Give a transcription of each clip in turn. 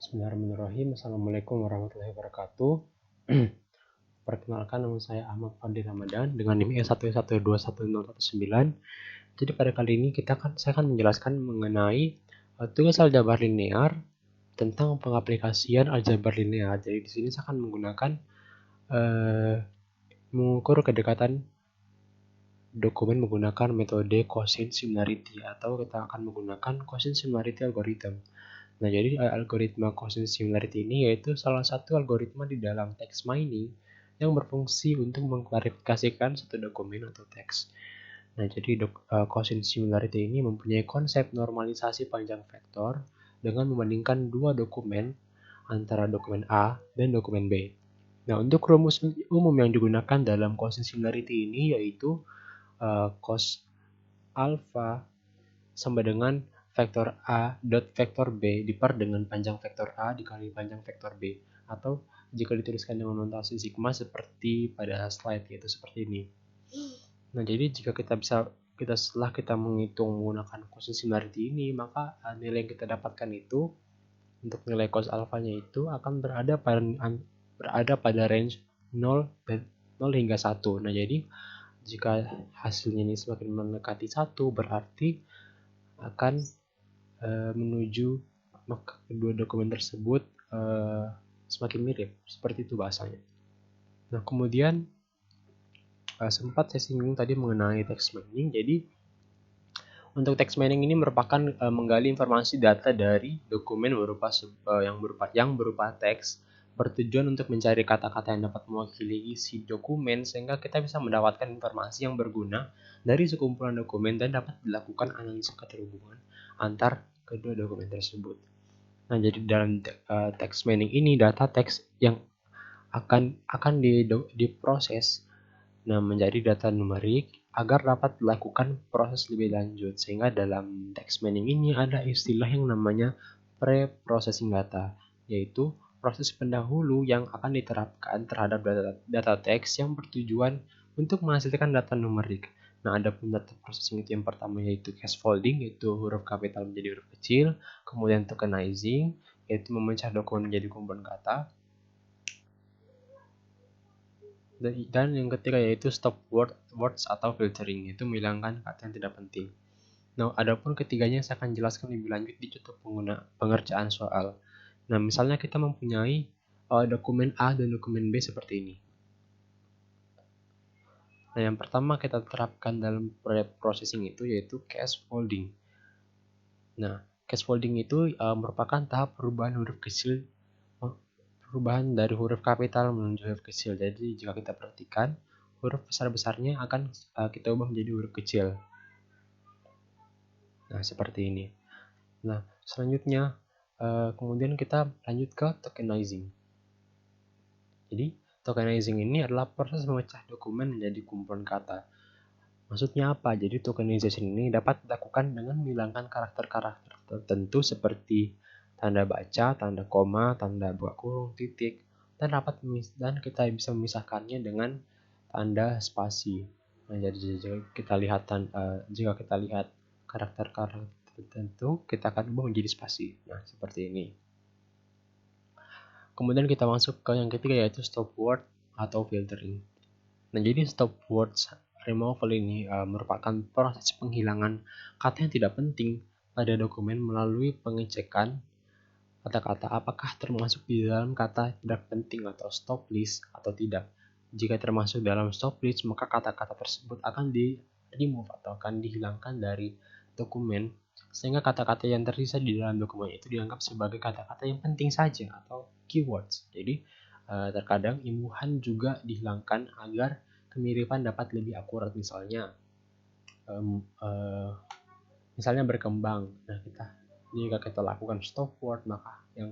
Bismillahirrahmanirrahim. Assalamualaikum warahmatullahi wabarakatuh. Perkenalkan, nama saya Ahmad Fadli Ramadan dengan NIM E1121019. Jadi pada kali ini saya akan menjelaskan mengenai tugas aljabar linear tentang pengaplikasian aljabar linear. Jadi di sini saya akan menggunakan mengukur kedekatan dokumen menggunakan metode Quotient Similarity, atau kita akan menggunakan Quotient Similarity Algorithm. Nah, jadi algoritma Quotient Similarity ini yaitu salah satu algoritma di dalam text mining yang berfungsi untuk mengklarifikasikan satu dokumen atau teks. Nah, jadi Quotient Similarity ini mempunyai konsep normalisasi panjang vektor dengan membandingkan dua dokumen antara dokumen A dan dokumen B. Nah, untuk rumus umum yang digunakan dalam Quotient Similarity ini yaitu cos alpha sama dengan vektor A dot vektor B dipar dengan panjang vektor A dikali panjang vektor B, atau jika dituliskan dengan notasi sigma seperti pada slide, yaitu seperti ini. Nah, jadi jika setelah kita menghitung menggunakan Quotient Similarity ini, maka nilai yang kita dapatkan itu untuk nilai cos alfanya itu akan berada pada range 0 hingga 1. Nah, jadi jika hasilnya ini semakin mendekati 1, berarti akan menuju kedua dokumen tersebut semakin mirip, seperti itu bahasanya. Nah, kemudian sempat saya singgung tadi mengenai text mining. Jadi untuk text mining ini merupakan menggali informasi data dari dokumen yang berupa teks, bertujuan untuk mencari kata-kata yang dapat mewakili isi dokumen sehingga kita bisa mendapatkan informasi yang berguna dari sekumpulan dokumen dan dapat dilakukan analisis keterhubungan antar kedua dokumen tersebut. Nah, jadi dalam text mining ini data teks yang akan diproses menjadi data numerik agar dapat dilakukan proses lebih lanjut, sehingga dalam text mining ini ada istilah yang namanya pre-processing data, yaitu proses pendahulu yang akan diterapkan terhadap data teks yang bertujuan untuk menghasilkan data numerik. Nah, ada pun data processing itu yang pertama yaitu scaffolding, yaitu huruf kapital menjadi huruf kecil, kemudian tokenizing, yaitu memecah dokumen menjadi kumpulan kata, dan yang ketiga yaitu stop words atau filtering, yaitu menghilangkan kata yang tidak penting. Nah, adapun ketiganya saya akan jelaskan lebih lanjut di contoh pengerjaan soal. Nah, misalnya kita mempunyai dokumen A dan dokumen B seperti ini. Nah, yang pertama kita terapkan dalam processing itu yaitu scaffolding. Nah, scaffolding itu merupakan tahap perubahan dari huruf kapital menuju huruf kecil. Jadi jika kita perhatikan, huruf besar-besarnya akan kita ubah menjadi huruf kecil. Nah, seperti ini. Nah, selanjutnya kemudian kita lanjut ke tokenizing. Jadi tokenizing ini adalah proses memecah dokumen menjadi kumpulan kata. Maksudnya apa? Jadi tokenization ini dapat dilakukan dengan menghilangkan karakter-karakter tertentu seperti tanda baca, tanda koma, tanda buka kurung, titik, dan kita bisa memisahkannya dengan tanda spasi. Nah, jadi jika kita lihat karakter-karakter tertentu, kita akan ubah menjadi spasi. Nah, seperti ini. Kemudian kita masuk ke yang ketiga yaitu stop word atau filtering. Nah, jadi stop words removal ini merupakan proses penghilangan kata yang tidak penting pada dokumen melalui pengecekan kata-kata apakah termasuk di dalam kata tidak penting atau stop list atau tidak. Jika termasuk dalam stop list, maka kata-kata tersebut akan di-remove atau akan dihilangkan dari dokumen, sehingga kata-kata yang tersisa di dalam dokumen itu dianggap sebagai kata-kata yang penting saja atau keywords. Jadi terkadang imbuhan juga dihilangkan agar kemiripan dapat lebih akurat. Misalnya berkembang. Nah, jika kita lakukan stop word, maka yang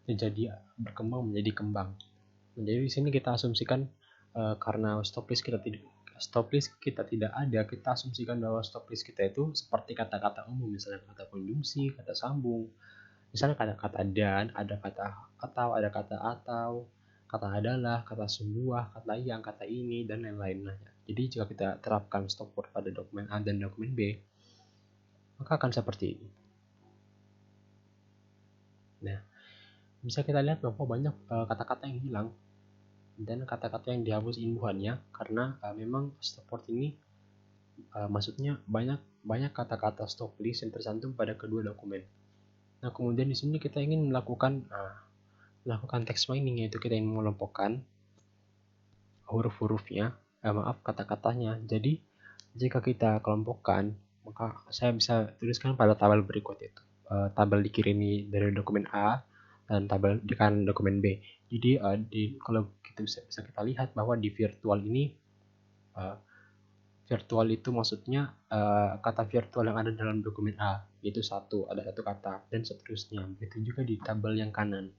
terjadi berkembang menjadi kembang. Nah, jadi di sini kita asumsikan karena stop list kita tidak ada, kita asumsikan bahwa stop list kita itu seperti kata-kata umum, misalnya kata konjungsi, kata sambung, misalnya kata-kata dan, ada kata atau, kata adalah, kata sebuah, kata yang, kata ini, dan lain-lain. Jadi jika kita terapkan stop word pada dokumen A dan dokumen B, maka akan seperti ini. Nah, bisa kita lihat bahwa banyak kata-kata yang hilang dan kata-kata yang dihapus imbuhannya karena memang stop word ini maksudnya banyak kata-kata stop list yang tercantum pada kedua dokumen. Nah, kemudian di sini kita ingin melakukan text mining, yaitu kita ingin mengelompokkan huruf-hurufnya, kata-katanya. Jadi jika kita kelompokkan, maka saya bisa tuliskan pada tabel berikut itu. Tabel di kiri ini dari dokumen A dan tabel di kanan dokumen B. Jadi kalau kita bisa kita lihat bahwa di virtual ini virtual itu maksudnya kata virtual yang ada dalam dokumen A yaitu ada satu kata dan seterusnya. Begitu juga di tabel yang kanan.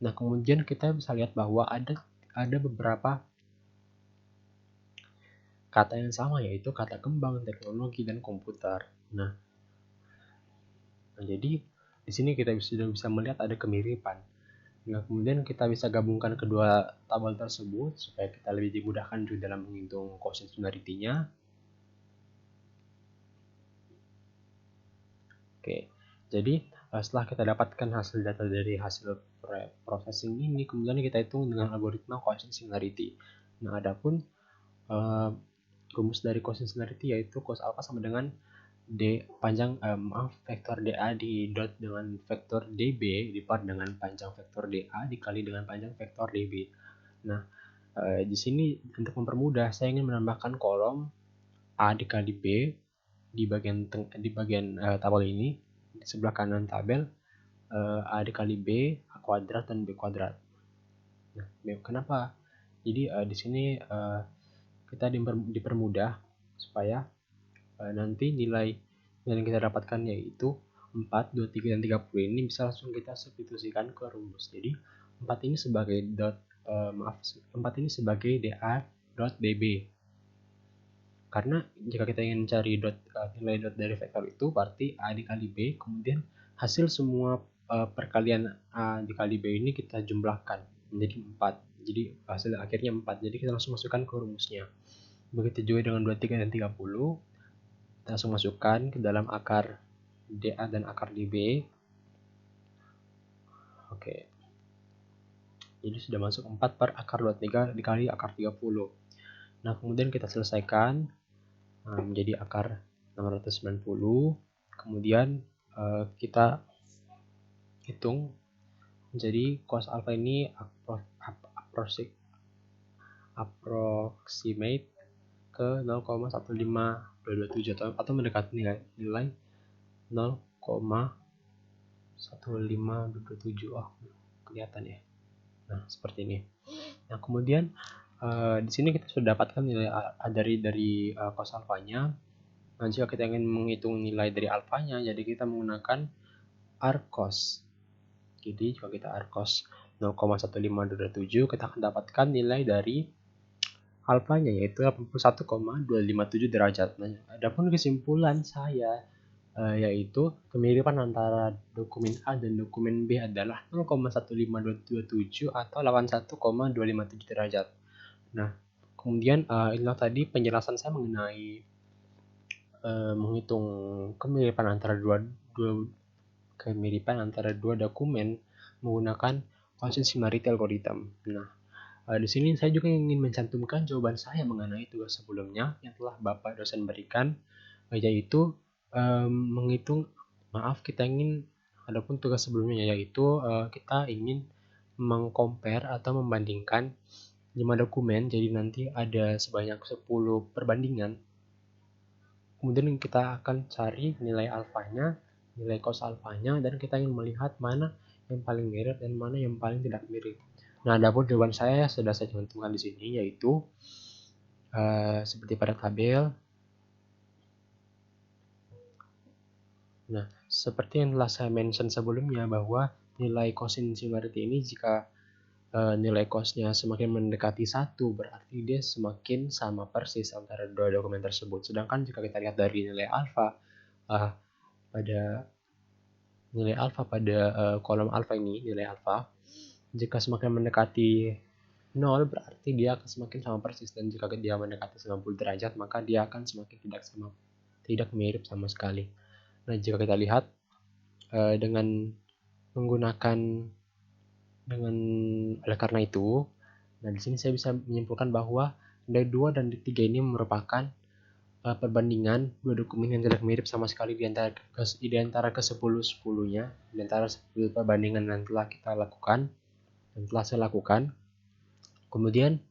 Nah, kemudian kita bisa lihat bahwa ada beberapa kata yang sama, yaitu kata kembang, teknologi, dan komputer. Nah, jadi di sini kita sudah bisa melihat ada kemiripan. Nah, kemudian kita bisa gabungkan kedua tabel tersebut supaya kita lebih dimudahkan juga dalam menghitung quotient similarity-nya. Oke, jadi setelah kita dapatkan hasil data dari hasil processing ini, kemudian kita hitung dengan algoritma quotient similarity. Nah, adapun rumus dari quotient similarity yaitu cos alpha sama dengan vektor DA di dot dengan vektor DB dipart dengan panjang vektor DA dikali dengan panjang vektor DB. Nah, di sini untuk mempermudah saya ingin menambahkan kolom A dikali B di bagian tabel ini, di sebelah kanan tabel A dikali B, A kuadrat dan B kuadrat. Nah, kenapa? Jadi di sini kita dipermudah supaya nanti nilai yang kita dapatkan yaitu 4, 23, dan 30 ini bisa langsung kita substitusikan ke rumus. Jadi 4 ini sebagai DA dot DB. Karena jika kita ingin mencari nilai dot dari vektor itu berarti A dikali B, kemudian hasil semua perkalian A dikali B ini kita jumlahkan menjadi 4. Jadi hasil akhirnya 4. Jadi kita langsung masukkan ke rumusnya. Begitu juga dengan 23 dan 30. Kita langsung masukkan ke dalam akar DA dan akar DB. Oke. Jadi sudah masuk 4 per akar 23 dikali akar 30. Nah, kemudian kita selesaikan menjadi akar 690. Kemudian kita hitung menjadi cos alpha ini approximate ke 0,15227 atau mendekati nilai 0,15227. Kelihatan ya. Nah, seperti ini. Nah, kemudian di sini kita sudah dapatkan nilai dari cos alfanya. Nah, jika kita ingin menghitung nilai dari alfanya, jadi kita menggunakan arcos. Jadi jika kita arcos 0,15227, kita akan dapatkan nilai dari alfanya yaitu 81,257 derajat. Nah, adapun kesimpulan saya yaitu kemiripan antara dokumen A dan dokumen B adalah 0,15227 atau 81,257 derajat. Nah, kemudian inilah tadi penjelasan saya mengenai menghitung kemiripan antara dua dokumen menggunakan quotient similarity algorithm. Nah, di sini saya juga ingin mencantumkan jawaban saya mengenai tugas sebelumnya yang telah Bapak dosen berikan, yaitu adapun tugas sebelumnya yaitu kita ingin mengcompare atau membandingkan 5 dokumen, jadi nanti ada sebanyak 10 perbandingan. Kemudian kita akan cari nilai alfanya, nilai cos alfanya, dan kita ingin melihat mana yang paling mirip dan mana yang paling tidak mirip. Nah, adapun jawaban saya sudah saya cantumkan di sini, yaitu seperti pada tabel. Nah, seperti yang telah saya mention sebelumnya bahwa nilai quotient similarity ini jika nilai cosnya semakin mendekati 1 berarti dia semakin sama persis antara dua dokumen tersebut. Sedangkan jika kita lihat dari nilai alfa pada kolom alfa ini, nilai alfa jika semakin mendekati 0 berarti dia akan semakin sama persis, dan jika dia mendekati 90 derajat maka dia akan semakin tidak mirip sama sekali. Nah, jika kita lihat dengan menggunakan Oleh karena itu, nah di sini saya bisa menyimpulkan bahwa nilai 2 dan 3 ini merupakan perbandingan dua dokumen yang tidak mirip sama sekali di antara ke-10-10-nya, di antara 10 perbandingan yang telah kita lakukan, yang telah saya lakukan. Kemudian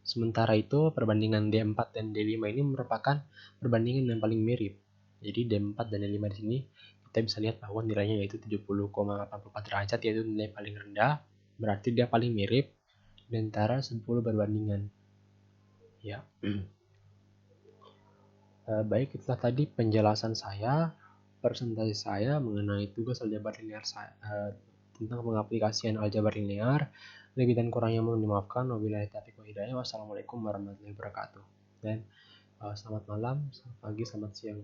sementara itu perbandingan D4 dan D5 ini merupakan perbandingan yang paling mirip. Jadi D4 dan D5 di sini kita bisa lihat bahwa nilainya yaitu 70,84 derajat, yaitu nilai paling rendah, berarti dia paling mirip di antara 10 perbandingan. Ya. Baik, itulah tadi penjelasan saya, presentasi saya mengenai tugas aljabar linear tentang pengaplikasian aljabar linear. Lebih dan kurangnya mohon dimaafkan. Wabillahi taufiq wal hidayah. Wassalamualaikum warahmatullahi wabarakatuh. Dan selamat malam, selamat pagi, selamat siang.